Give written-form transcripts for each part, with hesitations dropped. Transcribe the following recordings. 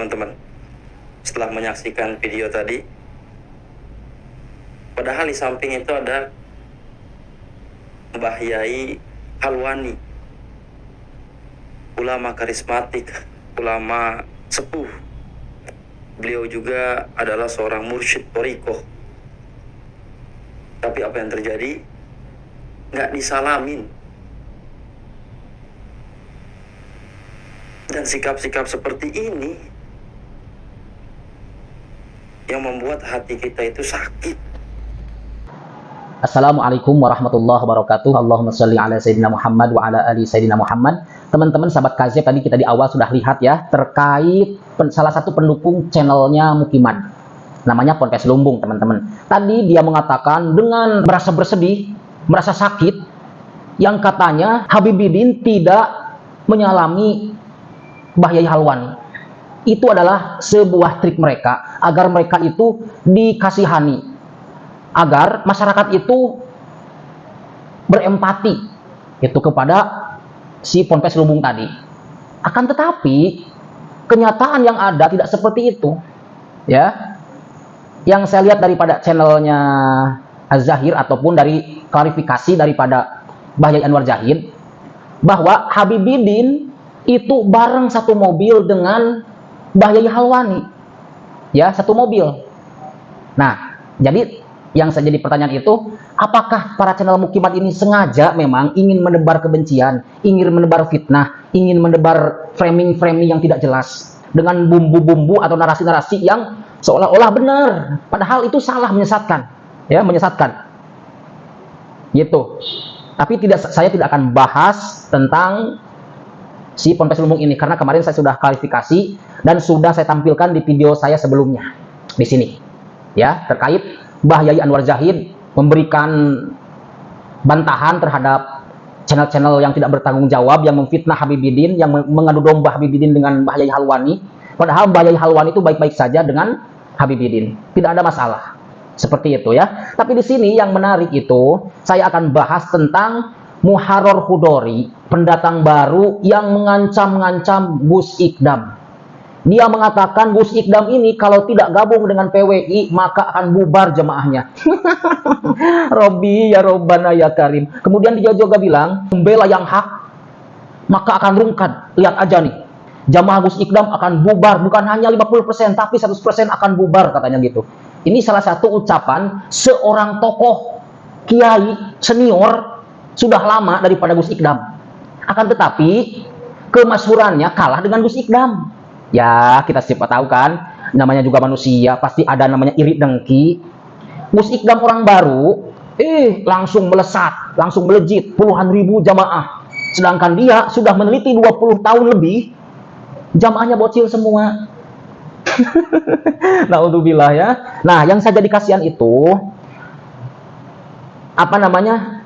teman-teman setelah menyaksikan video tadi. Padahal di samping itu ada Mbah Yai Halwani, ulama karismatik, ulama sepuh. Beliau juga adalah seorang mursyid thariqah. Tapi apa yang terjadi? Nggak disalamin. Dan sikap-sikap seperti ini yang membuat hati kita itu sakit. Assalamualaikum warahmatullahi wabarakatuh. Allahumma sholli ala sayyidina Muhammad wa ala ali sayyidina Muhammad. Teman-teman sahabat KZ, tadi kita di awal sudah lihat ya terkait salah satu pendukung channelnya Mukiman, namanya Ponpes Lumbung, teman-teman. Tadi dia mengatakan dengan merasa bersedih, merasa sakit, yang katanya Habibidin tidak menyalami Mbah Yai Halwani. Itu adalah sebuah trik mereka agar mereka itu dikasihani, agar masyarakat itu berempati itu kepada si Ponpes Lumbung tadi. Akan tetapi kenyataan yang ada tidak seperti itu, ya. Yang saya lihat daripada channelnya Az-Zahir ataupun dari klarifikasi daripada Mbah Yai Anwar Zahid, bahwa Habibidin itu bareng satu mobil dengan Mbah Yai Halwani, ya, satu mobil. Nah, jadi yang saya jadi pertanyaan itu, apakah para channel Mukimat ini sengaja memang ingin menebar kebencian, ingin menebar fitnah, ingin menebar framing-framing yang tidak jelas dengan bumbu-bumbu atau narasi-narasi yang seolah-olah benar, padahal itu salah, menyesatkan, ya, menyesatkan. Gitu. Tapi saya tidak akan bahas tentang si Ponpes Lumbung ini karena kemarin saya sudah klarifikasi dan sudah saya tampilkan di video saya sebelumnya di sini, ya, terkait Mbah Yai Anwar Zahid memberikan bantahan terhadap channel-channel yang tidak bertanggung jawab, yang memfitnah Habibidin, yang mengadu domba Habibidin dengan Mbah Yai Halwani. Padahal Mbah Yai Halwani itu baik-baik saja dengan Habibidin, tidak ada masalah. Seperti itu ya. Tapi di sini yang menarik itu, saya akan bahas tentang Muharrar Hudori, pendatang baru yang mengancam-ngancam Gus Ikdam. Dia mengatakan Gus Ikdam ini kalau tidak gabung dengan PWI maka akan bubar jemaahnya. Robbi ya Robbana ya Karim. Kemudian dia juga bilang membela yang hak maka akan rungkat. Lihat aja nih, jamaah Gus Ikdam akan bubar, bukan hanya 50% tapi 100% akan bubar, katanya gitu. Ini salah satu ucapan seorang tokoh kiai senior sudah lama daripada Gus Ikdam. Akan tetapi kemasyhurannya kalah dengan Gus Ikdam. Ya, kita siapa tahu kan, namanya juga manusia, pasti ada namanya iri dengki. Gus Ikdam orang baru, langsung melesat, langsung melejit puluhan ribu jamaah. Sedangkan dia sudah meneliti 20 tahun lebih, jamaahnya bocil semua. Naudzubillah ya. Nah, yang saya jadi kasihan itu, apa namanya,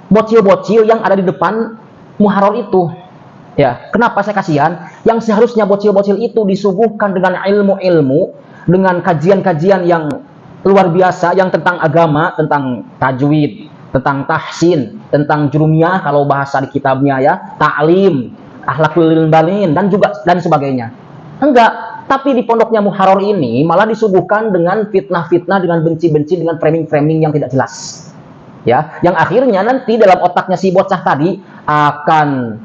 bocil-bocil yang ada di depan Muharrar itu. Ya, kenapa saya kasihan? Yang seharusnya bocil-bocil itu disuguhkan dengan ilmu-ilmu, dengan kajian-kajian yang luar biasa, yang tentang agama, tentang tajwid, tentang tahsin, tentang jurumiyah kalau bahasa di kitabnya ya, ta'lim, akhlakul balin dan sebagainya. Enggak, tapi di pondoknya Muharrar ini malah disuguhkan dengan fitnah-fitnah, dengan benci-benci, dengan framing-framing yang tidak jelas. Ya, yang akhirnya nanti dalam otaknya si bocah tadi akan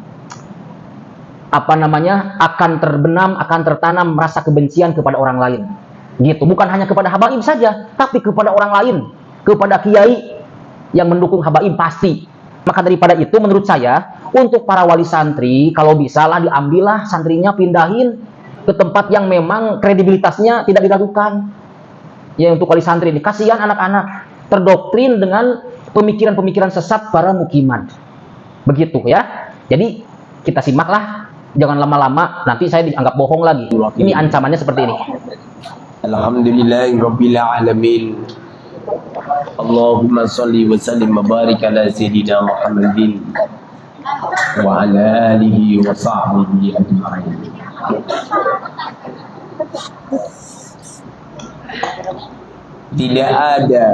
akan terbenam, akan tertanam rasa kebencian kepada orang lain. Gitu, bukan hanya kepada habaib saja, tapi kepada orang lain, kepada kiai yang mendukung habaib pasti. Maka daripada itu menurut saya, untuk para wali santri, kalau bisa lah diambillah santrinya, pindahin ke tempat yang memang kredibilitasnya tidak diragukan. Ya, untuk wali santri ini, kasihan anak-anak terdoktrin dengan pemikiran-pemikiran sesat para mukiman. Begitu ya. Jadi kita simaklah, jangan lama-lama nanti saya dianggap bohong lagi. Ini ancamannya seperti ini. Alhamdulillahirabbil alamin. Allahumma shalli wa sallim wa barik ala sayyidina Muhammadin wa ala alihi wa sahbihi ajma'in. Tidak ada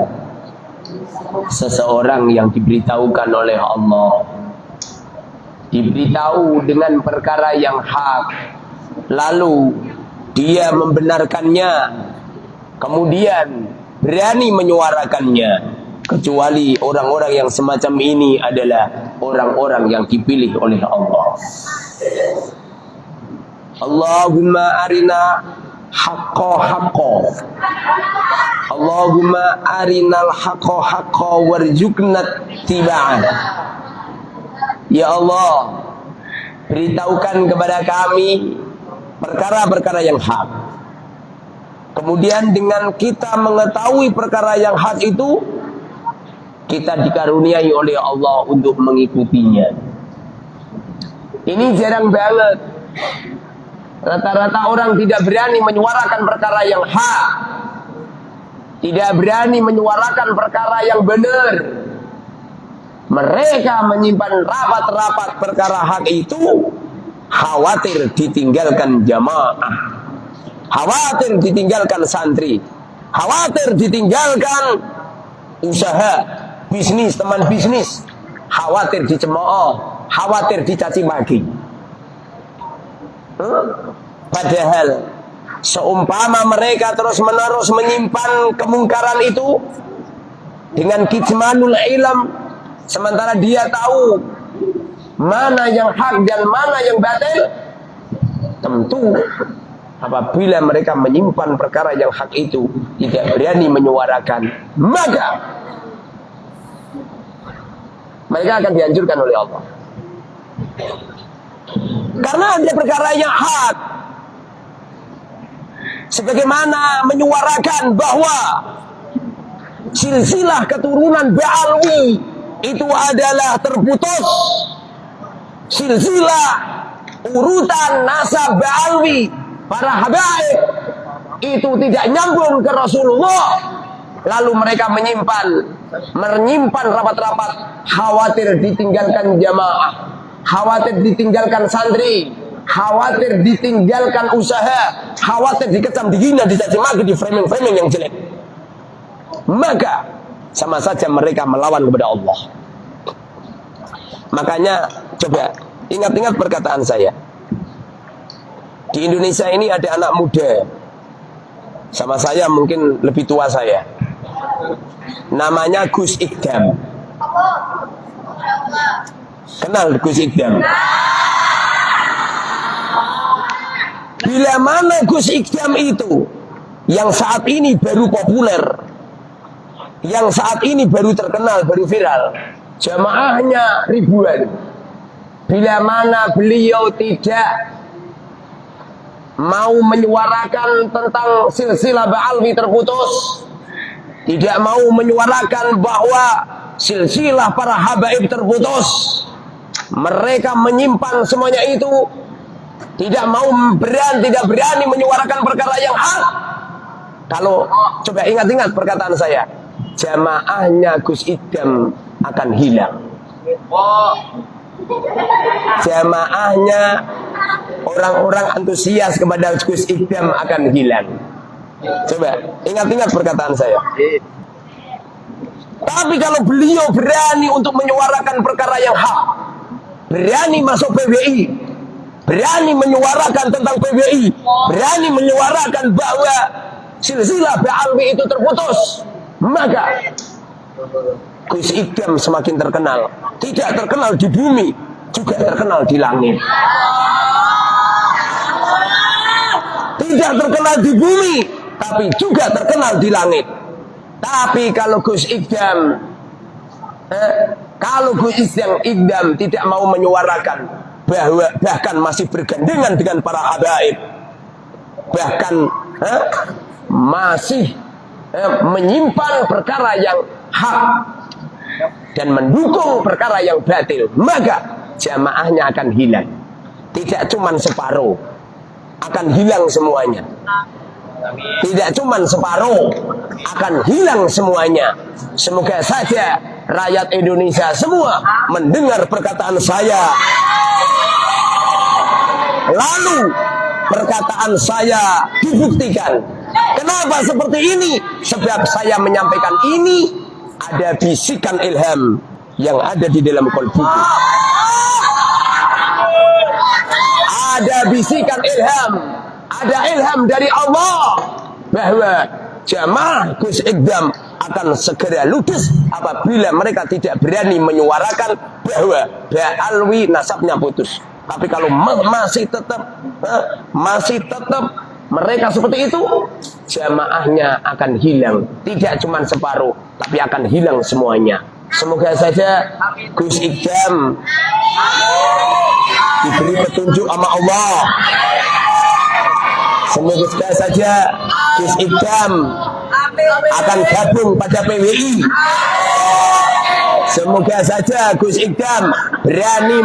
seseorang yang diberitahukan oleh Allah, diberitahu dengan perkara yang hak, lalu dia membenarkannya, kemudian berani menyuarakannya, kecuali orang-orang yang semacam ini adalah orang-orang yang dipilih oleh Allah. Allahumma arina haqqa haqqa, Allahumma arinal haqqa haqqa warzuqna tiba'ah. Ya Allah, beritahukan kepada kami perkara-perkara yang hak. Kemudian dengan kita mengetahui perkara yang hak itu, kita dikaruniai oleh Allah untuk mengikutinya. Ini jarang banget. Rata-rata orang tidak berani menyuarakan perkara yang hak, tidak berani menyuarakan perkara yang benar. Mereka menyimpan rapat-rapat perkara hak itu, khawatir ditinggalkan jamaah, khawatir ditinggalkan santri, khawatir ditinggalkan usaha, bisnis, teman bisnis, khawatir dicemooh, khawatir dicaci maki. Padahal seumpama mereka terus-menerus menyimpan kemungkaran itu dengan kitmanul ilm, sementara dia tahu mana yang hak dan mana yang batil, tentu apabila mereka menyimpan perkara yang hak itu tidak berani menyuarakan, maka mereka akan dihancurkan oleh Allah. Karena ada perkara yang hak, sebagaimana menyuarakan bahwa silsilah keturunan Ba'alwi itu adalah terputus, silsilah urutan nasab Ba'alwi, para habaib itu tidak nyambung ke Rasulullah. Lalu mereka menyimpan rapat-rapat, khawatir ditinggalkan jamaah, khawatir ditinggalkan santri, khawatir ditinggalkan usaha, khawatir dikecam, dihina, dicaci maki, di framing-framing yang jelek. Maka sama saja mereka melawan kepada Allah. Makanya coba ingat-ingat perkataan saya. Di Indonesia ini ada anak muda, sama saya mungkin lebih tua saya, namanya Gus Ikdam. Kenal Gus Ikdam? Bila mana Gus Ikdam itu yang saat ini baru populer, yang saat ini baru terkenal, baru viral, jamaahnya ribuan. Bila mana beliau tidak mau menyuarakan tentang silsilah Ba'alwi terputus, tidak mau menyuarakan bahwa silsilah para habaib terputus, mereka menyimpan semuanya itu, tidak berani menyuarakan perkara yang hak. Kalau coba ingat-ingat perkataan saya, jamaahnya Gus Ikdam akan hilang. Jamaahnya orang-orang antusias kepada Gus Ikdam akan hilang. Coba ingat-ingat perkataan saya. Tapi kalau beliau berani untuk menyuarakan perkara yang hak, berani masuk PBI, berani menyuarakan tentang PBI, berani menyuarakan bahwa silsilah Ba'alwi itu terputus, maka Gus Ikdam semakin terkenal. Tidak terkenal di bumi, juga terkenal di langit. Tidak terkenal di bumi, tapi juga terkenal di langit. Tapi kalau Gus Ikdam tidak mau menyuarakan bahwa bahkan masih bergandengan dengan para habaib, bahkan masih menyimpan perkara yang hak dan mendukung perkara yang batil, maka jamaahnya akan hilang. Tidak cuma separuh, akan hilang semuanya. Tidak cuma separuh, akan hilang semuanya. Semoga saja rakyat Indonesia semua mendengar perkataan saya, lalu perkataan saya dibuktikan. Kenapa seperti ini? Sebab saya menyampaikan ini ada bisikan ilham yang ada di dalam qalbuku. Ada bisikan ilham ada ilham dari Allah bahwa jamaah Gus Ikdam akan segera ludes apabila mereka tidak berani menyuarakan bahwa Ba'alwi nasabnya putus. Tapi kalau masih tetap mereka seperti itu, jamaahnya akan hilang. Tidak cuma separuh, tapi akan hilang semuanya. Semoga saja Gus Ikdam diberi petunjuk sama Allah. Semoga saja Gus Ikdam akan gabung pada PWI. Semoga saja Gus Ikdam berani